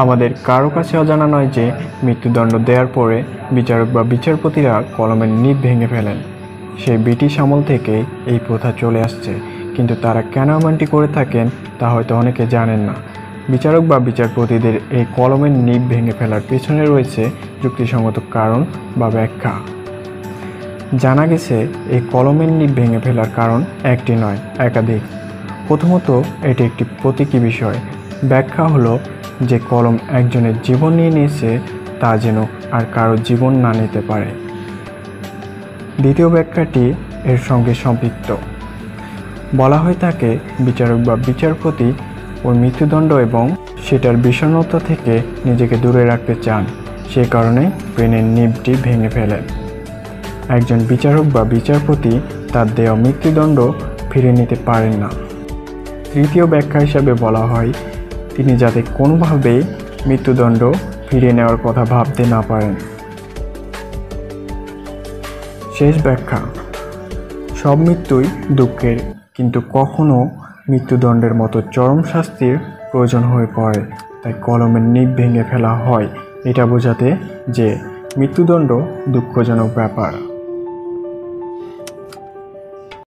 আমাদের কারো কাছে অজানা নয় যে মৃত্যুদণ্ড দেওয়ার পরে বিচারক বা বিচারপতিরা কলমের নিব ভেঙে ফেলেন। সেই ব্রিটিশ আমল থেকেই এই প্রথা চলে আসছে, কিন্তু তারা কেন এমনটি করে থাকেন তা হয়তো অনেকে জানেন না। বিচারক বা বিচারপতিদের এই কলমের নিব ভেঙে ফেলার পেছনে রয়েছে যুক্তিসঙ্গত কারণ বা ব্যাখ্যা। জানা গেছে এই কলমের নিব ভেঙে ফেলার কারণ একটি নয়, একাধিক। প্রথমত, এটি একটি প্রতীকী বিষয়। ব্যাখ্যা হলো যে কলম একজনের জীবন নিয়ে নিয়েছে, তা যেন আর কারো জীবন না নিতে পারে। দ্বিতীয় ব্যাখ্যাটি এর সঙ্গে সম্পৃক্ত। বলা হয়ে থাকে বিচারক বা বিচারপতি ওই মৃত্যুদণ্ড এবং সেটার বিষণ্ণতা থেকে নিজেকে দূরে রাখতে চান, সে কারণে পেনের নিবটি ভেঙে ফেলেন। একজন বিচারক বা বিচারপতি তার দেওয়া মৃত্যুদণ্ড ফিরে নিতে পারেন না। তৃতীয় ব্যাখ্যা হিসাবে বলা হয় তিনি যাতে কোনোভাবেই মৃত্যুদণ্ড ফিরিয়ে নেওয়ার কথা ভাবতে না পারেন। শেষ ব্যাখ্যা, সব মৃত্যুই দুঃখের, কিন্তু কখনো মৃত্যুদণ্ডের মতো চরম শাস্তির প্রয়োজন হয়ে পড়ে, তাই কলমের নিব ভেঙে ফেলা হয় এটা বোঝাতে যে মৃত্যুদণ্ড দুঃখজনক ব্যাপার।